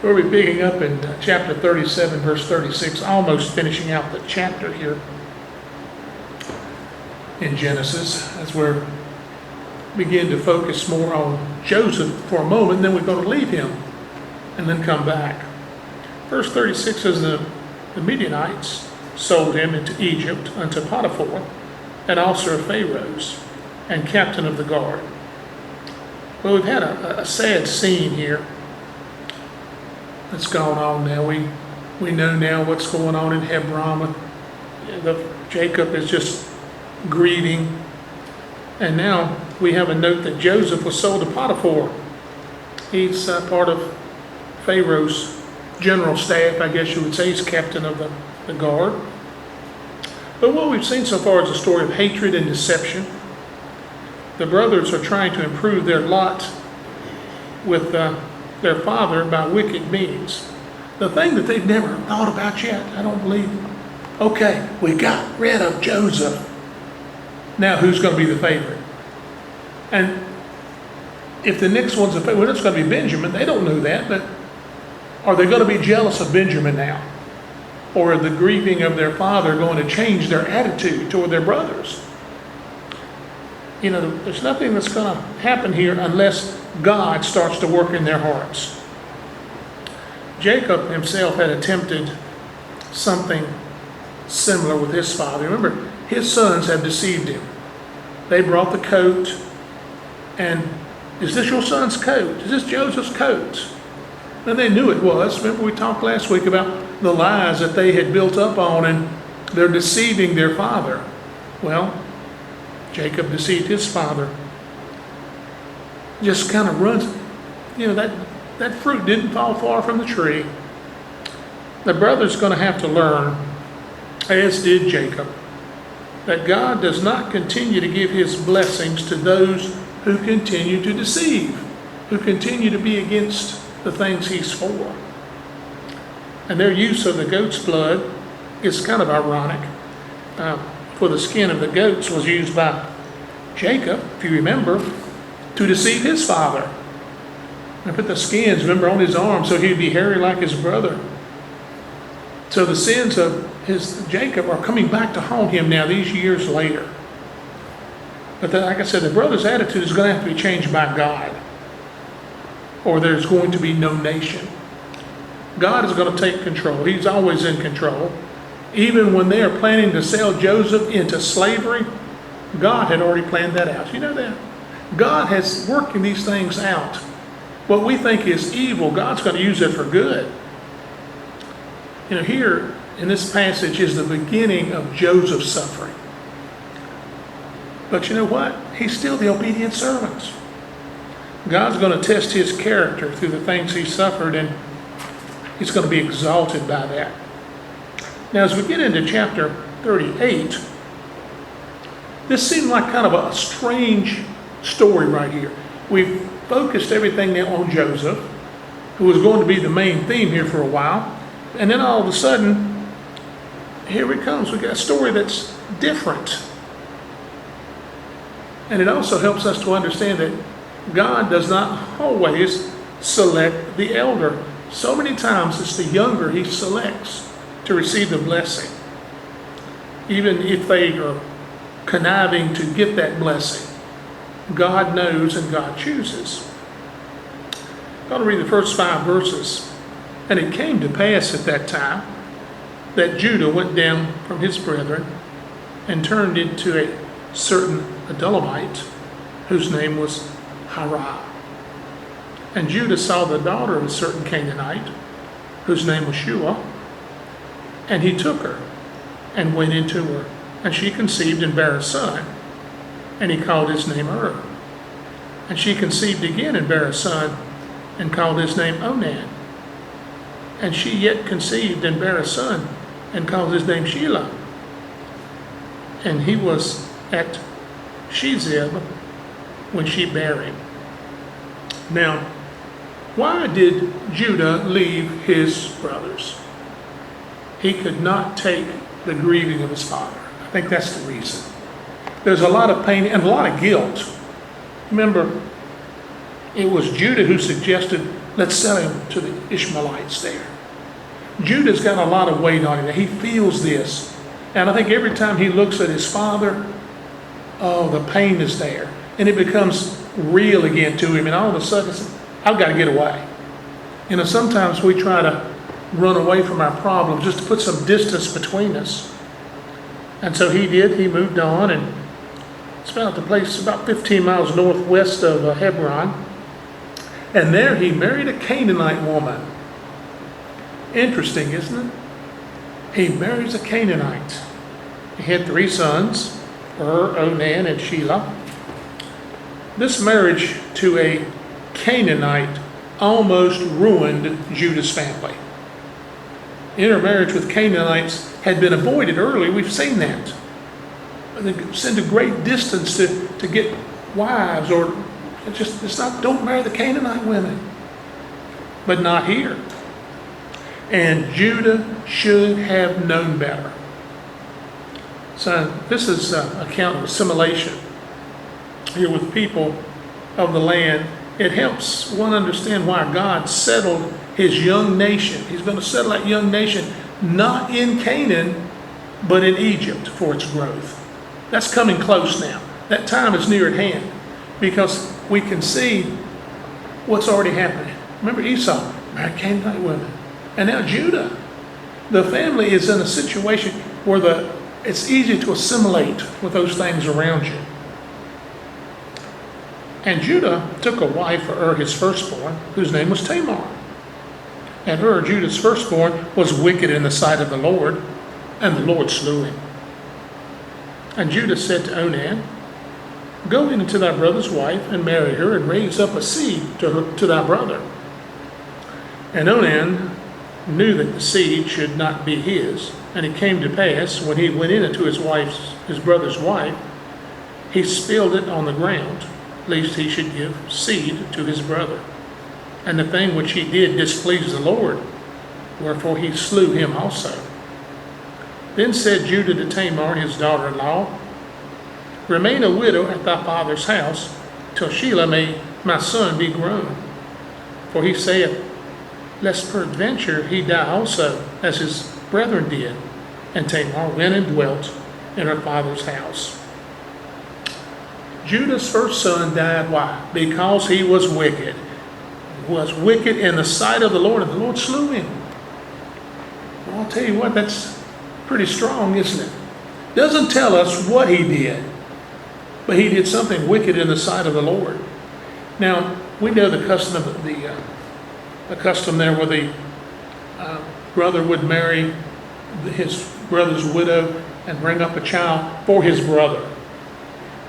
We'll be picking up in chapter 37, verse 36, almost finishing out the chapter here in Genesis, as we're begin to focus more on Joseph for a moment, and then we're going to leave him and then come back. Verse 36 says, the Midianites sold him into Egypt unto Potiphar, an officer of Pharaoh's, and captain of the guard. Well, we've had a sad scene here that's gone on now. We know now what's going on in Hebron. Jacob is just grieving. And now we have a note that Joseph was sold to Potiphar. He's part of Pharaoh's general staff, I guess you would say. He's captain of the guard. But what we've seen so far is a story of hatred and deception. The brothers are trying to improve their lot with their father by wicked means. The thing that they've never thought about yet, I don't believe. Okay, we got rid of Joseph. Now who's going to be the favorite? And if the next one's the favorite, well, it's going to be Benjamin. They don't know that, but are they going to be jealous of Benjamin now? Or are the grieving of their father going to change their attitude toward their brothers? You know, there's nothing that's going to happen here unless God starts to work in their hearts. Jacob himself had attempted something similar with his father. Remember, his sons have deceived him. They brought the coat, and is this your son's coat? Is this Joseph's coat? And they knew it was. Remember, we talked last week about the lies that they had built up on, and they're deceiving their father. Well, Jacob deceived his father. Just kind of runs, you know, that fruit didn't fall far from the tree. The brother's going to have to learn, as did Jacob, that God does not continue to give his blessings to those who continue to deceive, who continue to be against the things he's for. And their use of the goat's blood is kind of ironic. For the skin of the goats was used by Jacob, if you remember, to deceive his father. And put the skins, remember, on his arm so he'd be hairy like his brother. So the sins of Jacob are coming back to haunt him now these years later. But like I said, the brother's attitude is going to have to be changed by God, or there's going to be no nation. God is going to take control. He's always in control. Even when they are planning to sell Joseph into slavery, God had already planned that out. You know that? God has working these things out. What we think is evil, God's going to use it for good. You know, here in this passage is the beginning of Joseph's suffering. But you know what? He's still the obedient servant. God's going to test his character through the things he suffered, and he's going to be exalted by that. Now, as we get into chapter 38, this seemed like kind of a strange story right here. We've focused everything now on Joseph, who was going to be the main theme here for a while. And then all of a sudden, here it comes. We've got a story that's different. And it also helps us to understand that God does not always select the elder. So many times it's the younger he selects to receive the blessing, even if they are conniving to get that blessing. God knows and God chooses. I'm going to read the first 5 verses. And it came to pass at that time that Judah went down from his brethren and turned into a certain Adullamite, whose name was Hirah. And Judah saw the daughter of a certain Canaanite, whose name was Shua, and he took her and went into her. And she conceived and bare a son, and he called his name And she conceived again and bare a son, and called his name Onan. And she yet conceived and bare a son, and called his name Shelah. And he was at Shezib when she bare him. Now, why did Judah leave his brothers? He could not take the grieving of his father. I think that's the reason. There's a lot of pain and a lot of guilt. Remember, it was Judah who suggested let's sell him to the Ishmaelites there. Judah's got a lot of weight on him. He feels this. And I think every time he looks at his father, oh, the pain is there. And it becomes real again to him. And all of a sudden, I've got to get away. You know, sometimes we try to run away from our problems just to put some distance between us. And so he did. He moved on, and it's about the place about 15 miles northwest of Hebron. And there he married a Canaanite woman. Interesting, isn't it? He marries a Canaanite. He had 3 sons, Onan, and Shelah. This marriage to a Canaanite almost ruined Judah's family. Intermarriage with Canaanites had been avoided early. We've seen that. They send a great distance to get wives, or it's not, don't marry the Canaanite women. But not here. And Judah should have known better. So this is an account of assimilation here with people of the land. It helps one understand why God settled his young nation. He's going to settle that young nation not in Canaan, but in Egypt for its growth. That's coming close now. That time is near at hand, because we can see what's already happening. Remember Esau married Canaanite women. And now Judah. The family is in a situation where it's easy to assimilate with those things around you. And Judah took a wife for his firstborn, whose name was Tamar. And Judah's firstborn, was wicked in the sight of the Lord, and the Lord slew him. And Judah said to Onan, go into thy brother's wife, and marry her, and raise up a seed to thy brother. And Onan knew that the seed should not be his. And it came to pass, when he went into his brother's wife, he spilled it on the ground, lest he should give seed to his brother. And the thing which he did displeased the Lord, wherefore he slew him also. Then said Judah to Tamar, his daughter-in-law, remain a widow at thy father's house, till Shelah may my son be grown. For he saith, lest peradventure he die also, as his brethren did. And Tamar went and dwelt in her father's house. Judah's first son died. Why? Because he was wicked. He was wicked in the sight of the Lord, and the Lord slew him. Well, I'll tell you what, that's pretty strong, isn't it? Doesn't tell us what he did, but he did something wicked in the sight of the Lord. Now, we know the custom of the custom there where the brother would marry his brother's widow and bring up a child for his brother.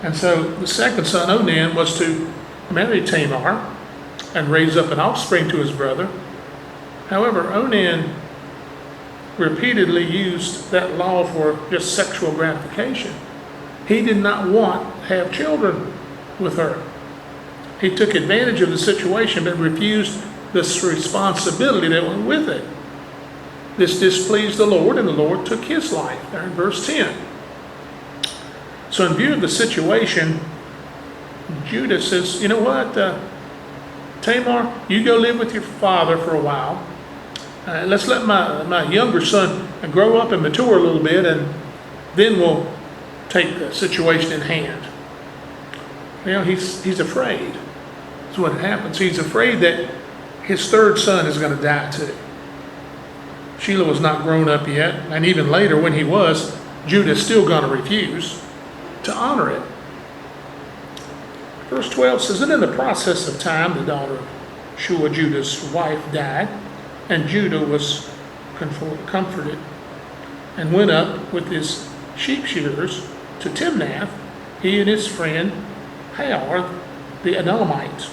And so the second son, Onan, was to marry Tamar and raise up an offspring to his brother. However, Onan repeatedly used that law for just sexual gratification. He did not want to have children with her. He took advantage of the situation but refused this responsibility that went with it. This displeased the Lord, and the Lord took his life. There in verse 10. So in view of the situation, Judah says, you know what, Tamar, you go live with your father for a while. Let's let my younger son grow up and mature a little bit, and then we'll take the situation in hand. You know, he's afraid. That's what happens. He's afraid that his third son is going to die too. Shelah was not grown up yet, and even later when he was, Judah's still going to refuse to honor it. Verse 12 says, and in the process of time, the daughter of Shua, Judah's wife, died, and Judah was comforted, and went up with his sheep shearers to Timnath, he and his friend Haor, the Adullamite.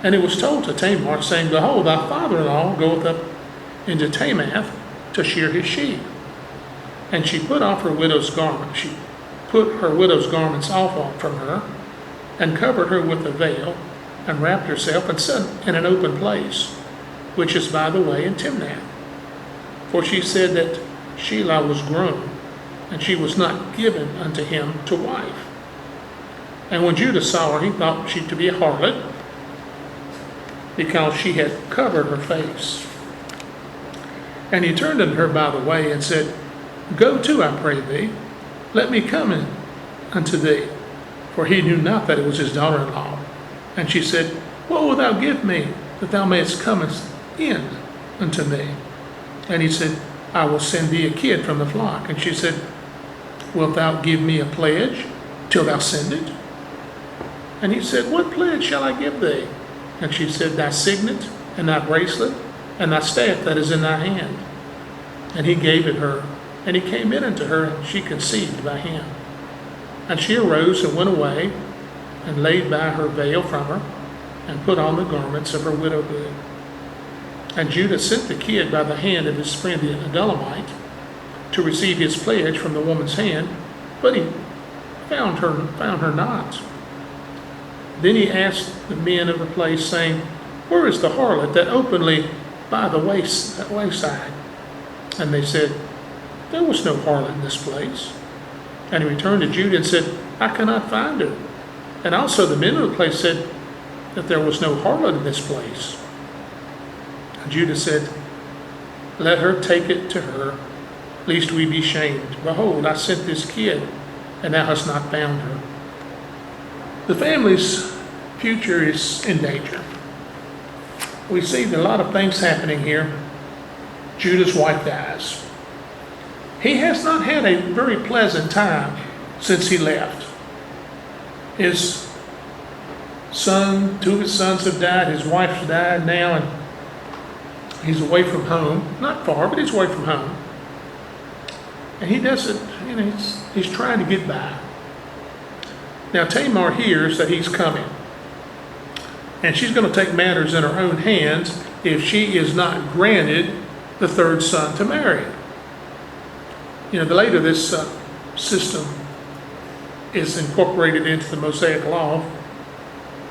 And it was told to Tamar, saying, behold, thy father-in-law goeth up into Tamath to shear his sheep. And she put off her widow's garment. She put her widow's garments off from her, and covered her with a veil, and wrapped herself, and sat in an open place, which is by the way in Timnath. For she said that Shelah was grown, and she was not given unto him to wife. And when Judah saw her, he thought she to be a harlot. because she had covered her face. And he turned unto her by the way and said, Go to, I pray thee, let me come in unto thee. For he knew not that it was his daughter-in-law. And she said, What wilt thou give me, that thou mayest come in unto me? And he said, I will send thee a kid from the flock. And she said, Wilt thou give me a pledge till thou send it? And he said, What pledge shall I give thee? And she said, Thy signet, and thy bracelet, and thy staff that is in thy hand. And he gave it her. And he came in unto her, and she conceived by him. And she arose and went away, and laid by her veil from her, and put on the garments of her widowhood. And Judah sent the kid by the hand of his friend the Adullamite to receive his pledge from the woman's hand, but he found her not. Then he asked the men of the place, saying, Where is the harlot that openly by the wayside? And they said, There was no harlot in this place. And he returned to Judah and said, I cannot find her. And also the men of the place said that there was no harlot in this place. And Judah said, Let her take it to her, lest we be shamed. Behold, I sent this kid, and thou hast not found her. The family's future is in danger. We see a lot of things happening here. Judah's wife dies. He has not had a very pleasant time since he left. His son, two of his sons have died, his wife's died now, and he's away from home. Not far, but he's away from home. And he doesn't, he's trying to get by. Now Tamar hears that he's coming. And she's going to take matters in her own hands if she is not granted the third son to marry. Later this system is incorporated into the Mosaic law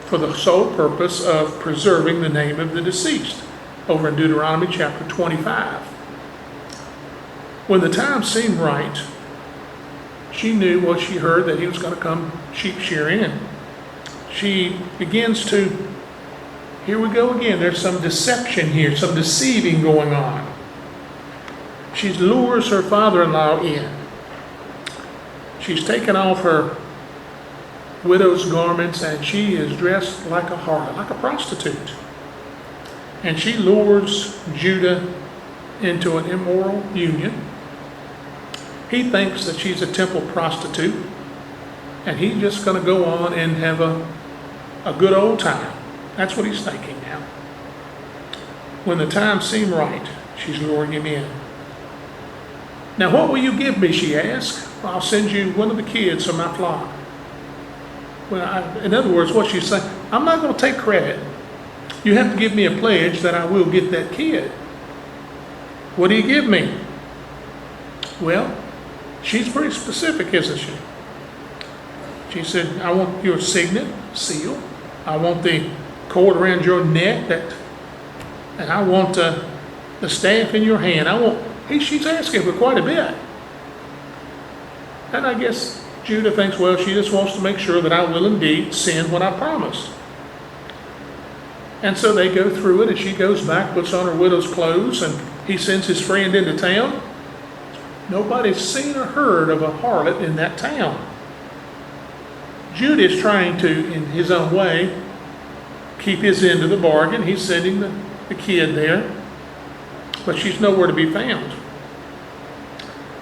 for the sole purpose of preserving the name of the deceased, over in Deuteronomy chapter 25. When the time seemed right, she knew what she heard, that he was going to come sheep shearing, and she begins to, here we go again, there's some deception here, some deceiving going on. She lures her father-in-law in. She's taken off her widow's garments, and she is dressed like a harlot, like a prostitute. And she lures Judah into an immoral union. He thinks that she's a temple prostitute, and he's just going to go on and have a good old time. That's what he's thinking now. When the time seemed right, she's luring him in. Now, what will you give me, she asked. I'll send you one of the kids from my flock. Well, in other words, what she's saying, I'm not going to take credit. You have to give me a pledge that I will get that kid. What do you give me? Well, she's pretty specific, isn't she? She said, I want your signet, seal. I want the cord around your neck, and I want the staff in your hand. She's asking for quite a bit. And I guess Judah thinks, well, she just wants to make sure that I will indeed send what I promised. And so they go through it, and she goes back, puts on her widow's clothes, and he sends his friend into town. Nobody's seen or heard of a harlot in that town. Judah is trying to, in his own way, keep his end of the bargain. He's sending the kid there, but she's nowhere to be found.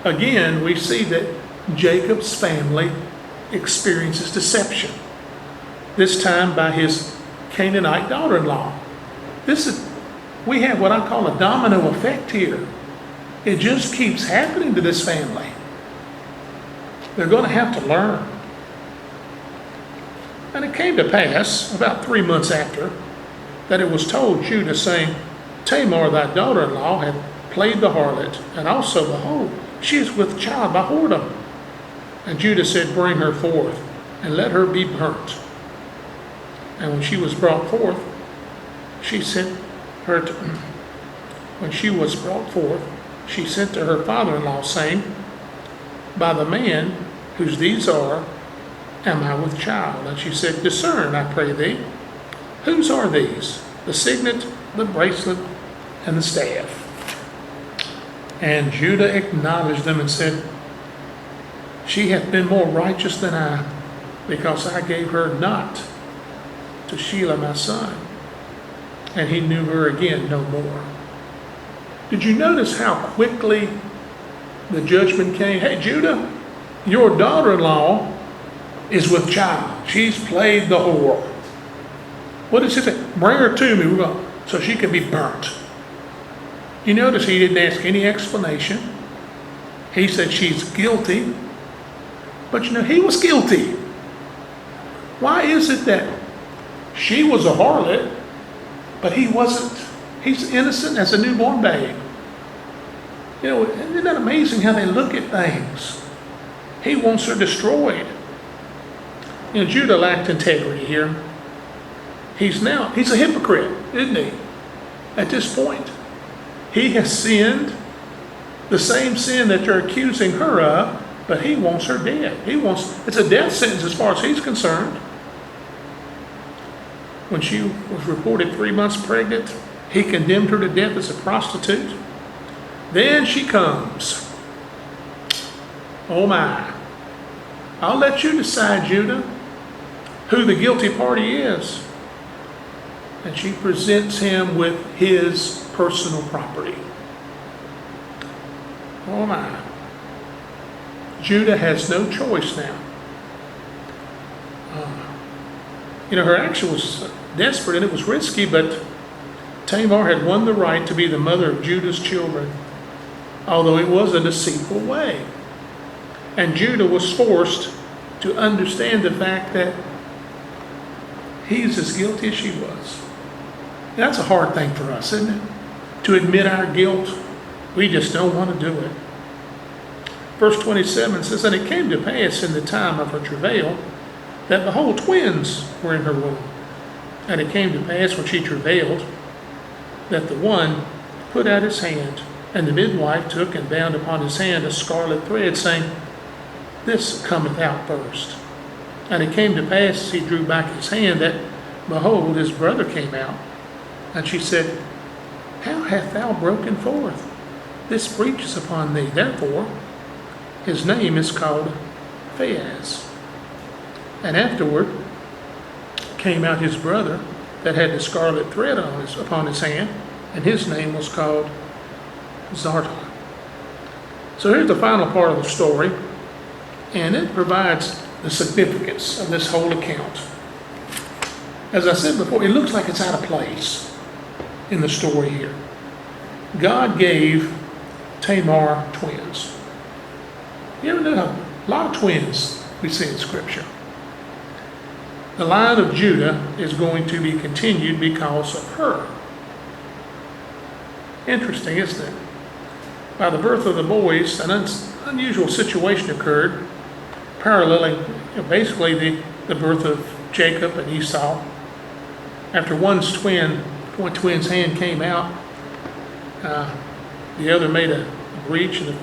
Again, we see that Jacob's family experiences deception, this time by his Canaanite daughter-in-law. We have what I call a domino effect here. It just keeps happening to this family. They're going to have to learn. And it came to pass, about 3 months after, that it was told Judah, saying, Tamar, thy daughter-in-law, hath played the harlot, and also, behold, she is with child by whoredom. And Judah said, Bring her forth, and let her be burnt. And when she was brought forth, she sent to her father-in-law, saying, By the man whose these are, am I with child? And she said, Discern, I pray thee, whose are these? the signet, the bracelet, and the staff. And Judah acknowledged them and said, she hath been more righteous than I, because I gave her not to Shelah my son. And he knew her again no more. Did you notice how quickly the judgment came? Hey, Judah, your daughter-in-law is with child. She's played the whore. What did she say? Bring her to me, so she can be burnt. You notice he didn't ask any explanation. He said she's guilty. But he was guilty. Why is it that she was a harlot, but he wasn't? He's innocent as a newborn babe. Isn't that amazing how they look at things? He wants her destroyed. Judah lacked integrity here. He's a hypocrite, isn't he? At this point, he has sinned the same sin that you're accusing her of, but he wants her dead. It's a death sentence as far as he's concerned. When she was reported 3 months pregnant, he condemned her to death as a prostitute. Then she comes. Oh my. I'll let you decide, Judah, who the guilty party is. And she presents him with his personal property. Oh my. Judah has no choice now. Her action was desperate and it was risky, but Tamar had won the right to be the mother of Judah's children, although it was a deceitful way. And Judah was forced to understand the fact that he's as guilty as she was. That's a hard thing for us, isn't it? To admit our guilt. We just don't want to do it. Verse 27 says, and it came to pass in the time of her travail that behold, twins were in her womb. And it came to pass when she travailed that the one put out his hand, and the midwife took and bound upon his hand a scarlet thread, saying, this cometh out first. And it came to pass as he drew back his hand that, behold, his brother came out. And she said, how hath thou broken forth? This breach is upon thee. Therefore, his name is called Phaez. And afterward came out his brother that had the scarlet thread upon his hand, and his name was called Zartan. So here's the final part of the story, and it provides the significance of this whole account. As I said before, it looks like it's out of place in the story here. God gave Tamar twins. You ever know a lot of twins we see in Scripture? The line of Judah is going to be continued because of her. Interesting, isn't it? By the birth of the boys, an unusual situation occurred, paralleling basically the birth of Jacob and Esau. After one twin's hand came out, the other made a breach and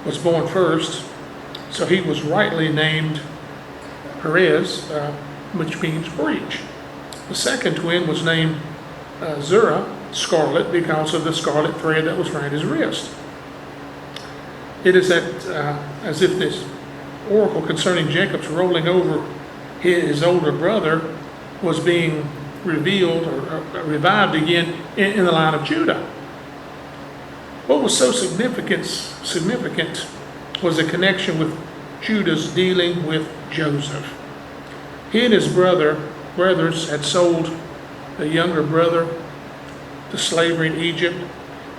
was born first. So he was rightly named Perez, which means breach. The second twin was named Zerah, scarlet, because of the scarlet thread that was around his wrist. It is as if this oracle concerning Jacob's rolling over his older brother was being revealed or revived again in the line of Judah. What was so significant was a connection with Judah's dealing with Joseph. He and his brothers had sold the younger brother to slavery in Egypt,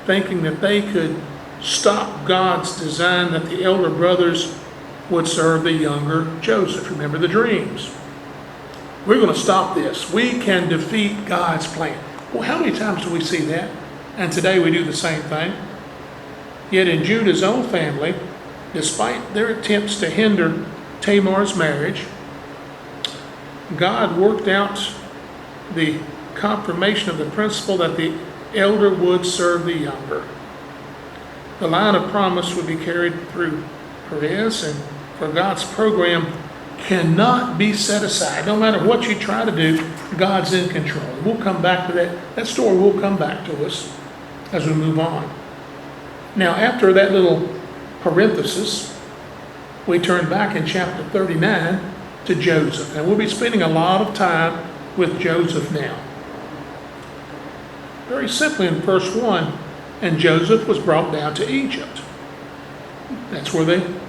thinking that they could stop God's design that the elder brothers would serve the younger Joseph. Remember the dreams. We're going to stop this. We can defeat God's plan. Well, how many times do we see that? And today we do the same thing. Yet in Judah's own family, despite their attempts to hinder Tamar's marriage, God worked out the confirmation of the principle that the elder would serve the younger. The line of promise would be carried through Perez, and for God's program cannot be set aside. No matter what you try to do, God's in control. We'll come back to that. That story will come back to us as we move on. Now, after that little parenthesis, we turn back in chapter 39 to Joseph. And we'll be spending a lot of time with Joseph now. Very simply in verse 1, and Joseph was brought down to Egypt. That's where the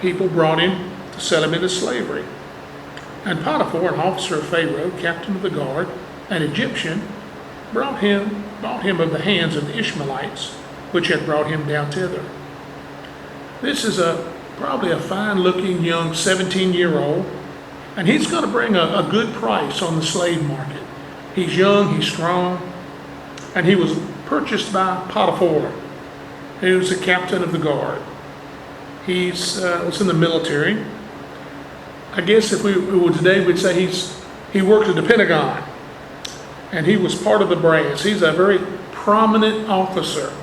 people brought him to sell him into slavery. And Potiphar, an officer of Pharaoh, captain of the guard, an Egyptian, bought him of the hands of the Ishmaelites, which had brought him down thither. This is probably a fine-looking young 17-year-old, and he's going to bring a good price on the slave market. He's young, he's strong, and he was purchased by Potiphar, who was the captain of the guard. He was in the military. I guess if we were today, we'd say he worked at the Pentagon, and he was part of the brass. He's a very prominent officer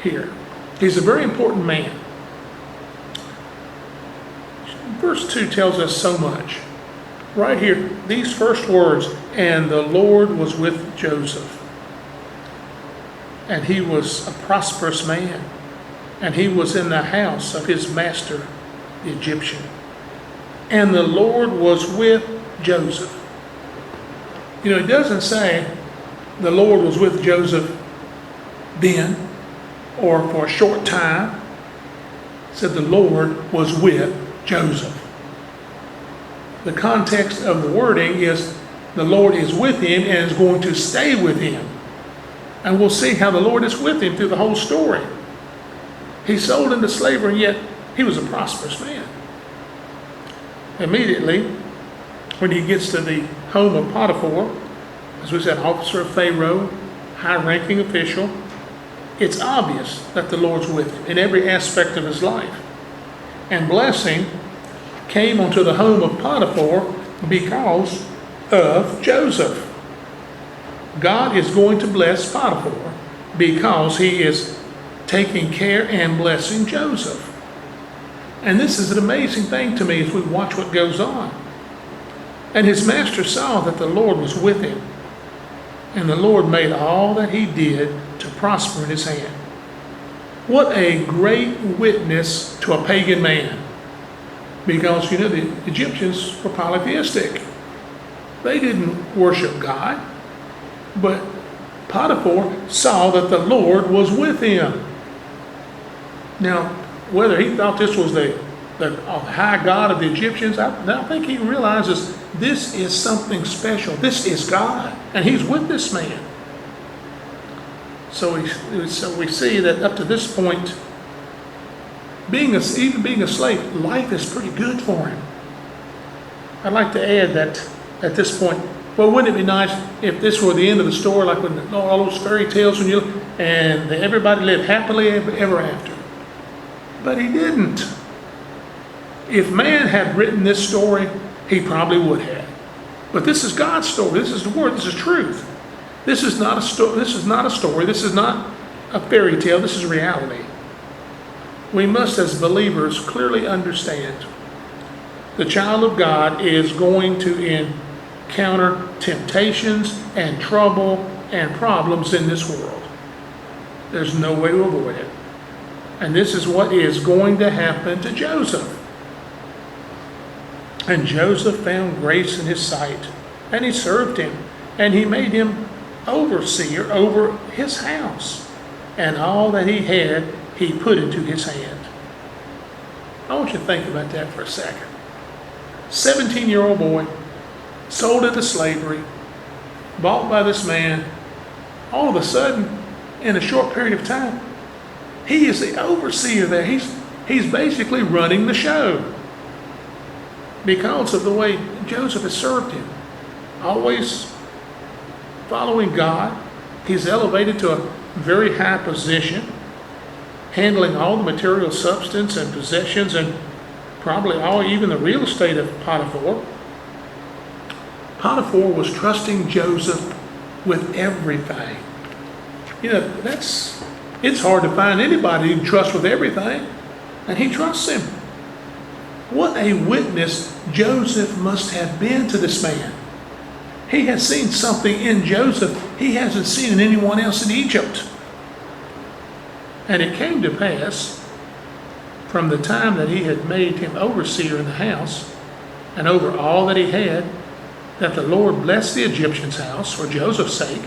here. He's a very important man. Verse 2 tells us so much. Right here, these first words, and the Lord was with Joseph. And he was a prosperous man. And he was in the house of his master, the Egyptian. And the Lord was with Joseph. You know, it doesn't say the Lord was with Joseph then or for a short time. It said the Lord was with Joseph. The context of the wording is the Lord is with him and is going to stay with him. And we'll see how the Lord is with him through the whole story. He's sold into slavery, yet he was a prosperous man. Immediately, when he gets to the home of Potiphar, as we said, officer of Pharaoh, high-ranking official, it's obvious that the Lord's with him in every aspect of his life. And blessing came onto the home of Potiphar because of Joseph. God is going to bless Potiphar because he is taking care and blessing Joseph. And this is an amazing thing to me as we watch what goes on. And his master saw that the Lord was with him, and the Lord made all that he did to prosper in his hand. What a great witness to a pagan man. Because, you know, the Egyptians were polytheistic. They didn't worship God. But Potiphar saw that the Lord was with him. Now, whether he thought this was the high God of the Egyptians, I think he realizes this is something special. This is God, and he's with this man. So we see that up to this point, even being a slave, life is pretty good for him. I'd like to add that at this point, well, wouldn't it be nice if this were the end of the story, like when all those fairy tales and everybody lived happily ever after? But he didn't. If man had written this story, he probably would have. But this is God's story. This is the word. This is truth. This is not a story. This is not a story. This is not a fairy tale. This is reality. We must, as believers, clearly understand the child of God is going to encounter temptations and trouble and problems in this world. There's no way to avoid it. And this is what is going to happen to Joseph. And Joseph found grace in his sight, and he served him, and he made him overseer over his house, and all that he had he put into his hand. I want you to think about that for a second. 17-year-old boy, sold into slavery, bought by this man. All of a sudden, in a short period of time, he is the overseer there. He's basically running the show because of the way Joseph has served him. Always following God. He's elevated to a very high position, handling all the material substance and possessions and probably even the real estate of Potiphar. Potiphar was trusting Joseph with everything. You know, it's hard to find anybody you can trust with everything, and he trusts him. What a witness Joseph must have been to this man. He has seen something in Joseph he hasn't seen in anyone else in Egypt. And it came to pass, from the time that he had made him overseer in the house, and over all that he had, that the Lord blessed the Egyptian's house for Joseph's sake,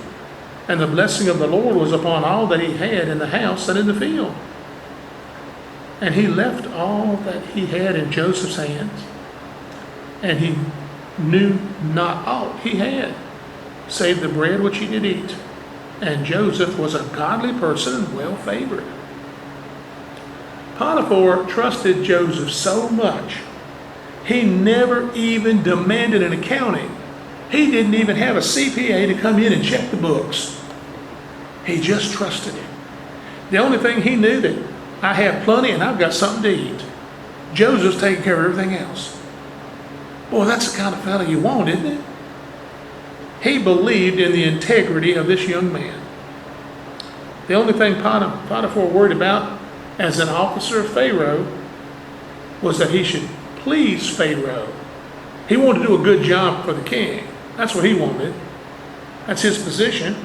and the blessing of the Lord was upon all that he had in the house and in the field. And he left all that he had in Joseph's hands, and he knew not aught he had, save the bread which he did eat. And Joseph was a godly person and well favored. Potiphar trusted Joseph so much, he never even demanded an accounting. He didn't even have a CPA to come in and check the books. He just trusted him. The only thing he knew that I have plenty and I've got something to eat. Joseph's taking care of everything else. Boy, that's the kind of fellow you want, isn't it? He believed in the integrity of this young man. The only thing Potiphar worried about as an officer of Pharaoh was that he should please Pharaoh. He wanted to do a good job for the king. That's what he wanted. That's his position.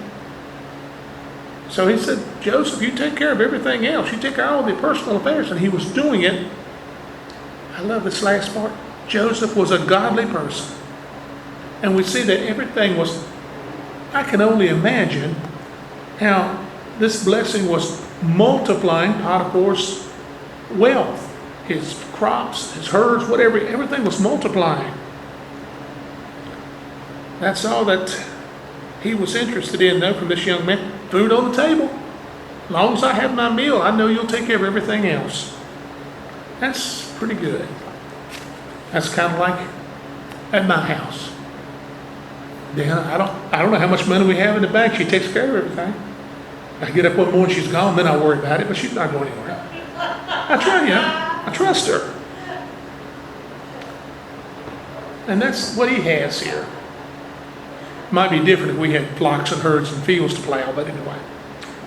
So he said, Joseph, you take care of everything else. You take care of all the personal affairs. And he was doing it. I love this last part. Joseph was a godly person. And we see that everything was, I can only imagine how this blessing was multiplying Potiphar's wealth, his crops, his herds, whatever, everything was multiplying. That's all that he was interested in, though, from this young man. Food on the table. As long as I have my meal, I know you'll take care of everything else. That's pretty good. That's kind of like at my house. Then I don't know how much money we have in the bank. She takes care of everything. I get up one morning, she's gone, then I worry about it, but she's not going anywhere. I trust her. And that's what he has here. Might be different if we had flocks and herds and fields to plow, but anyway.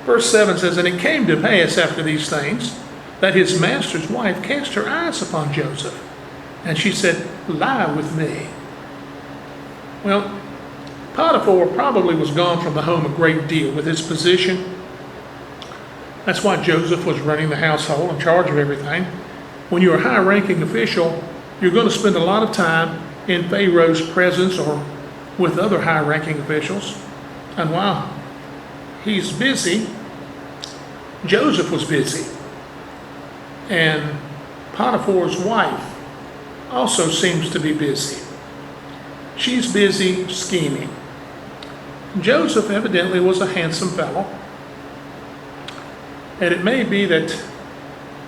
Verse 7 says, And it came to pass after these things, that his master's wife cast her eyes upon Joseph, and she said, Lie with me. Well, Potiphar probably was gone from the home a great deal with his position. That's why Joseph was running the household, in charge of everything. When you're a high-ranking official, you're going to spend a lot of time in Pharaoh's presence or with other high-ranking officials. And while he's busy, Joseph was busy. And Potiphar's wife also seems to be busy. She's busy scheming. Joseph evidently was a handsome fellow. And it may be that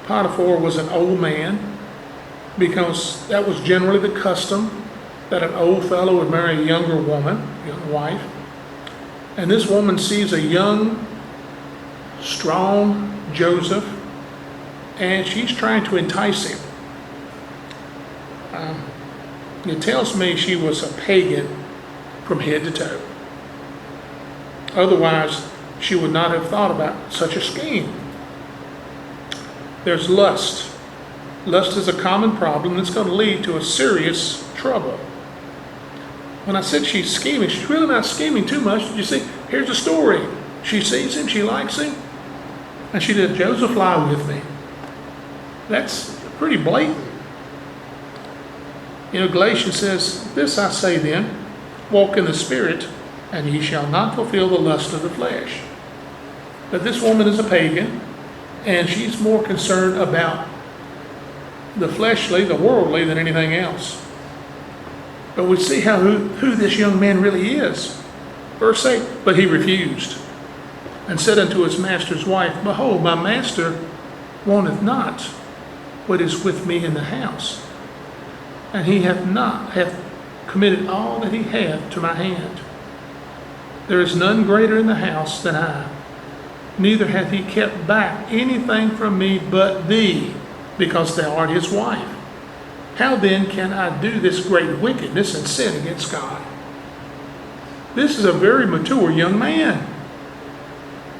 Potiphar was an old man, because that was generally the custom, that an old fellow would marry a younger woman, young wife. And this woman sees a young, strong Joseph, and she's trying to entice him. It tells me she was a pagan from head to toe. Otherwise, she would not have thought about such a scheme. There's lust. Lust is a common problem that's going to lead to a serious trouble. When I said she's scheming, she's really not scheming too much. You see, here's the story. She sees him, she likes him, and she did, Joseph, lie with me. That's pretty blatant. You know, Galatians says, This I say then, walk in the Spirit, and ye shall not fulfill the lust of the flesh. But this woman is a pagan, and she's more concerned about the fleshly, the worldly, than anything else. But we see who this young man really is. Verse 8, But he refused, and said unto his master's wife, Behold, my master wanteth not what is with me in the house, and he hath committed all that he hath to my hand. There is none greater in the house than I, neither hath he kept back anything from me but thee, because thou art his wife. How then can I do this great wickedness and sin against God? This is a very mature young man,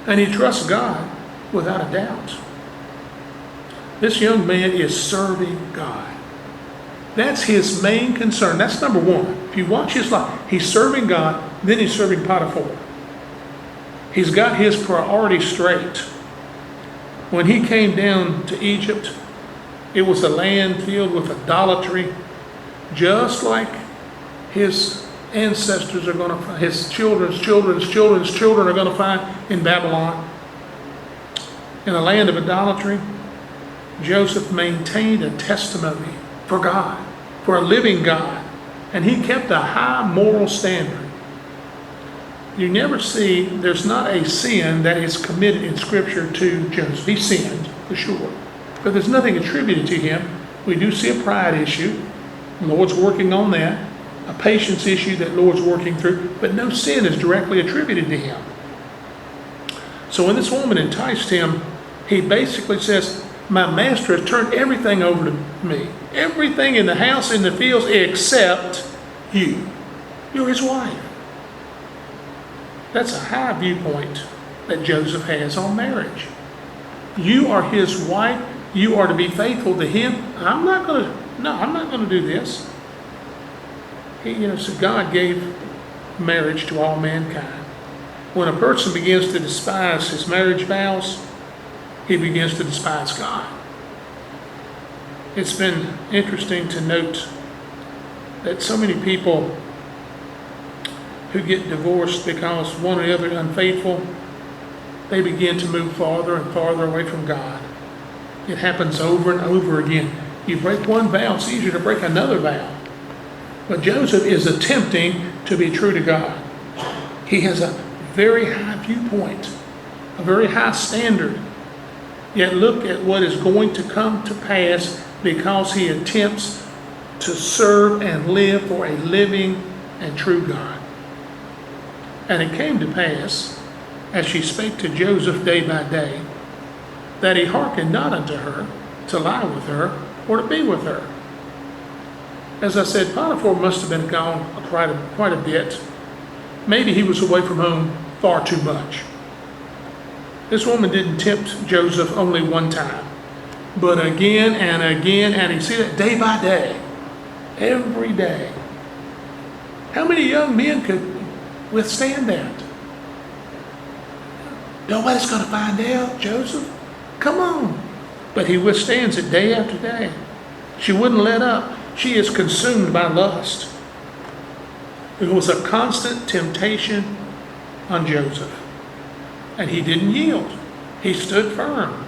and he trusts God without a doubt. This young man is serving God. That's his main concern. That's number one. If you watch his life, he's serving God, then he's serving Potiphar. He's got his priorities straight. When he came down to Egypt, it was a land filled with idolatry, just like his ancestors are going to find, his children's children are going to find in Babylon. In a land of idolatry, Joseph maintained a testimony for God, for a living God, and he kept a high moral standard. You never see, there's not a sin that is committed in Scripture to Joseph. He sinned, for sure, but there's nothing attributed to him. We do see a pride issue. The Lord's working on that. A patience issue that the Lord's working through, but no sin is directly attributed to him. So when this woman enticed him, he basically says, my master has turned everything over to me. Everything in the house, in the fields, except you. You're his wife. That's a high viewpoint that Joseph has on marriage. You are his wife. You are to be faithful to him. I'm not going to do this. So God gave marriage to all mankind. When a person begins to despise his marriage vows, he begins to despise God. It's been interesting to note that so many people who get divorced because one or the other is unfaithful, they begin to move farther and farther away from God. It happens over and over again. You break one vow, it's easier to break another vow. But Joseph is attempting to be true to God. He has a very high viewpoint, a very high standard. Yet look at what is going to come to pass because he attempts to serve and live for a living and true God. And it came to pass, as she spake to Joseph day by day, that he hearkened not unto her to lie with her or to be with her. As I said, Potiphar must have been gone quite a bit. Maybe he was away from home far too much. This woman didn't tempt Joseph only one time, but again and again, and you see that day by day, every day. How many young men could withstand that? Nobody's going to find out, Joseph. Come on. But he withstands it day after day. She wouldn't let up. She is consumed by lust. It was a constant temptation on Joseph. And he didn't yield. He stood firm.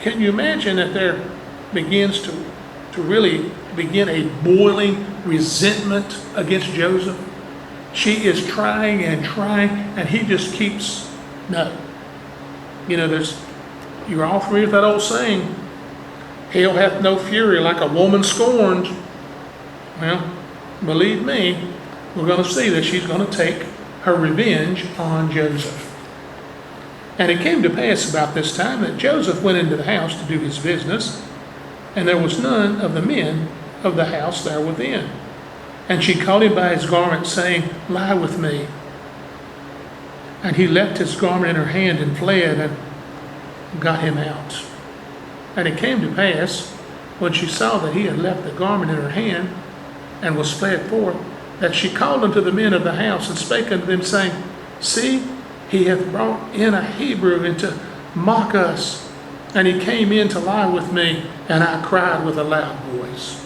Can you imagine that there begins to really begin a boiling resentment against Joseph? She is trying, and he just keeps, no. You're all familiar with that old saying, hell hath no fury like a woman scorned. Well, believe me, we're going to see that she's going to take her revenge on Joseph. And it came to pass about this time that Joseph went into the house to do his business, and there was none of the men of the house there within. And she caught him by his garment, saying, lie with me. And he left his garment in her hand and fled and got him out. And it came to pass, when she saw that he had left the garment in her hand and was fled forth, that she called unto the men of the house and spake unto them, saying, see, he hath brought in a Hebrew and to mock us. And he came in to lie with me, and I cried with a loud voice.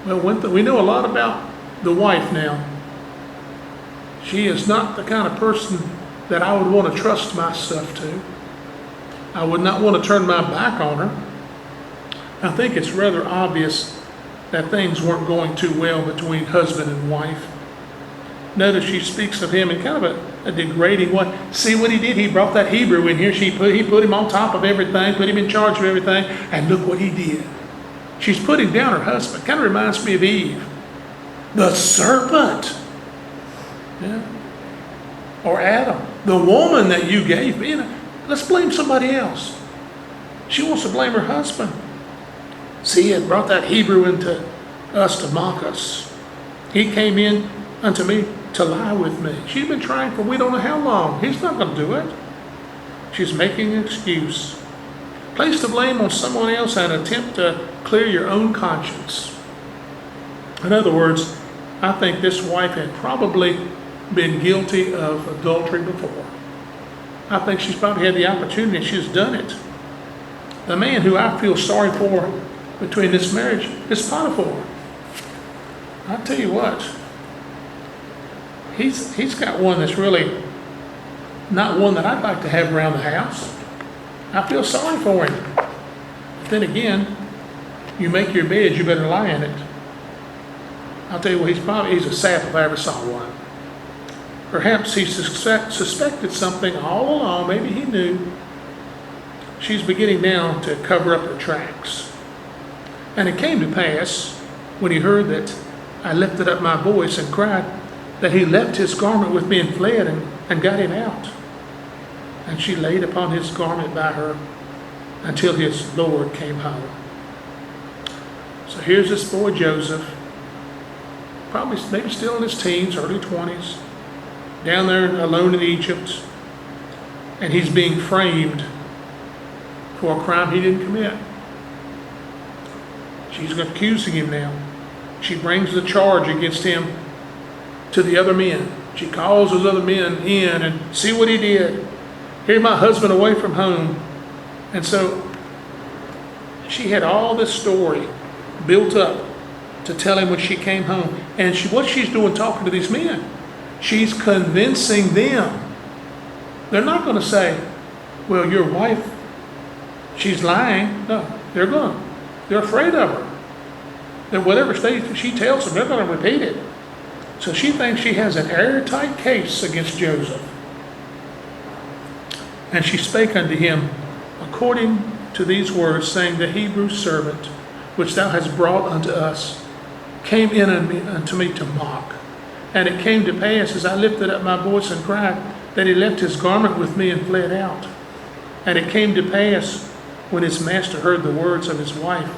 Well, we know a lot about the wife now. She is not the kind of person that I would want to trust my stuff to. I would not want to turn my back on her. I think it's rather obvious that things weren't going too well between husband and wife. Notice she speaks of him in kind of a degrading way. See what he did? He brought that Hebrew in here. He put him on top of everything, put him in charge of everything, and look what he did. She's putting down her husband. Kind of reminds me of Eve. The serpent. Yeah. Or Adam. The woman that you gave me. Let's blame somebody else. She wants to blame her husband. See, he had brought that Hebrew into us to mock us. He came in unto me to lie with me. She's been trying for we don't know how long. He's not going to do it. She's making an excuse. place the blame on someone else and attempt to clear your own conscience. In other words, I think this wife had probably been guilty of adultery before. I think she's probably had the opportunity and she's done it. The man who I feel sorry for between this marriage is Potiphar. I tell you what, he's got one that's really not one that I'd like to have around the house. I feel sorry for him. But then again, you make your bed, you better lie in it. I'll tell you what, he's a sap if I ever saw one. Perhaps he suspected something all along. Maybe he knew. She's beginning now to cover up her tracks. And it came to pass, when he heard that I lifted up my voice and cried, that he left his garment with me and fled and got him out. And she laid upon his garment by her until his Lord came home. So here's this boy Joseph, probably maybe still in his teens, early 20s, down there alone in Egypt, and he's being framed for a crime he didn't commit. She's accusing him now. She brings the charge against him to the other men. She calls those other men in and see what he did. Here, my husband away from home. And so she had all this story built up to tell him when she came home. And what she's doing talking to these men, she's convincing them. They're not going to say, well, your wife, she's lying. No, they're afraid of her. That whatever she tells them, they're going to repeat it. So she thinks she has an airtight case against Joseph. And she spake unto him according to these words, saying, the Hebrew servant, which thou hast brought unto us, came in unto me to mock. And it came to pass, as I lifted up my voice and cried, that he left his garment with me and fled out. And it came to pass, when his master heard the words of his wife,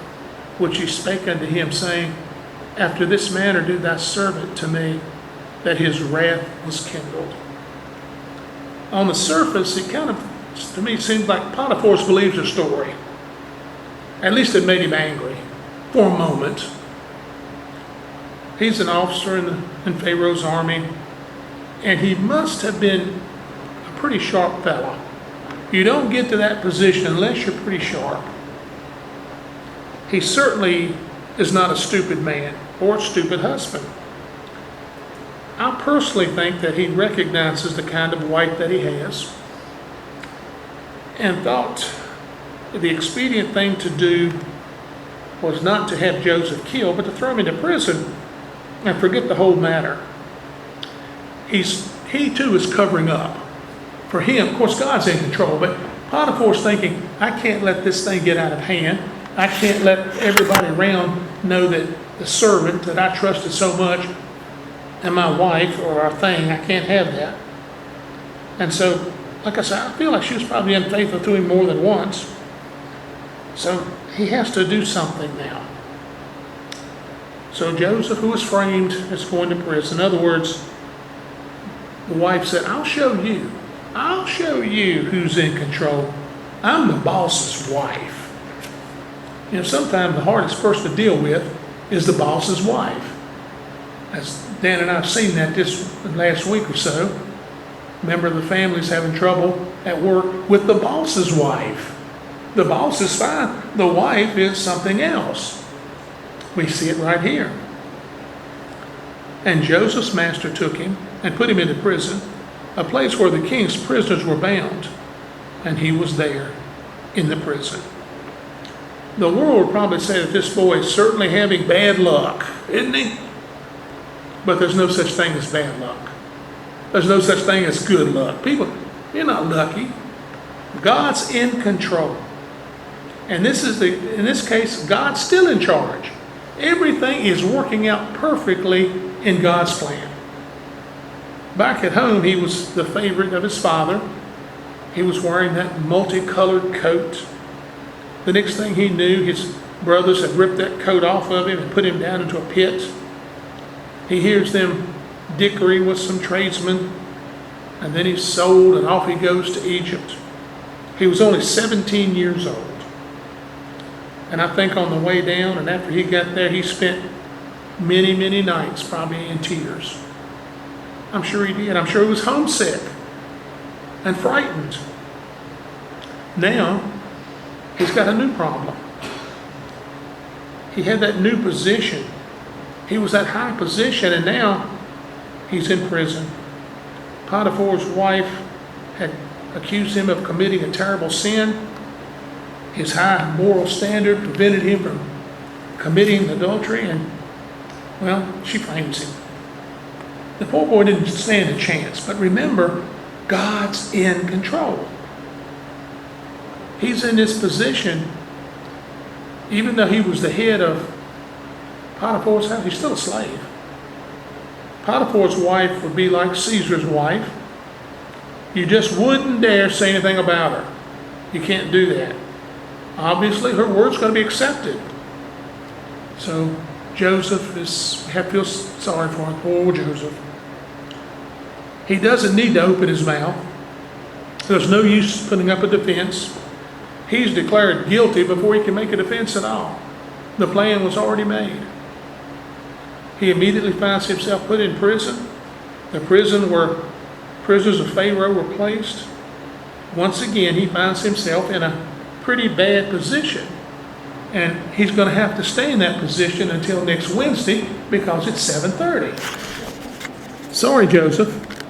which he spake unto him, saying, after this manner did thy servant to me, that his wrath was kindled. On the surface, it kind of, to me, seems like Potiphar believes her story. At least it made him angry for a moment. He's an officer in Pharaoh's army, and he must have been a pretty sharp fellow. You don't get to that position unless you're pretty sharp. He certainly is not a stupid man or a stupid husband. I personally think that he recognizes the kind of wife that he has and thought the expedient thing to do was not to have Joseph killed, but to throw him into prison and forget the whole matter. He too is covering up. For him, of course, God's in control, but Potiphar's thinking, I can't let this thing get out of hand. I can't let everybody around know that the servant that I trusted so much and my wife or our thing, I can't have that. And so, like I said, I feel like she was probably unfaithful to him more than once. So he has to do something now. So Joseph, who was framed, is going to prison. In other words, the wife said, I'll show you who's in control. I'm the boss's wife. You know, sometimes the hardest person to deal with is the boss's wife. As Dan and I have seen that this last week or so. A member of the family's having trouble at work with the boss's wife. The boss is fine. The wife is something else. We see it right here. And Joseph's master took him and put him into prison, a place where the king's prisoners were bound. And he was there in the prison. The world would probably say that this boy is certainly having bad luck, isn't he? But there's no such thing as bad luck. There's no such thing as good luck. People, you're not lucky. God's in control. And in this case, God's still in charge. Everything is working out perfectly in God's plan. Back at home, he was the favorite of his father. He was wearing that multicolored coat. The next thing he knew, his brothers had ripped that coat off of him and put him down into a pit. He hears them dickering with some tradesmen, and then he's sold and off he goes to Egypt. He was only 17 years old. And I think on the way down and after he got there, he spent many, many nights probably in tears. I'm sure he did. I'm sure he was homesick and frightened. Now, he's got a new problem. He had that new position. He was that high position, and now he's in prison. Potiphar's wife had accused him of committing a terrible sin. His high moral standard prevented him from committing adultery, and, well, she frames him. The poor boy didn't stand a chance, but remember, God's in control. He's in this position, even though he was the head of Potiphar's house, he's still a slave. Potiphar's wife would be like Caesar's wife. You just wouldn't dare say anything about her. You can't do that. Obviously, her word's going to be accepted. So Joseph we have to feel sorry for him, poor Joseph. He doesn't need to open his mouth. There's no use putting up a defense. He's declared guilty before he can make a defense at all. The plan was already made. He immediately finds himself put in prison, the prison where prisoners of Pharaoh were placed. Once again, he finds himself in a pretty bad position. And he's going to have to stay in that position until next Wednesday because it's 7:30. Sorry, Joseph.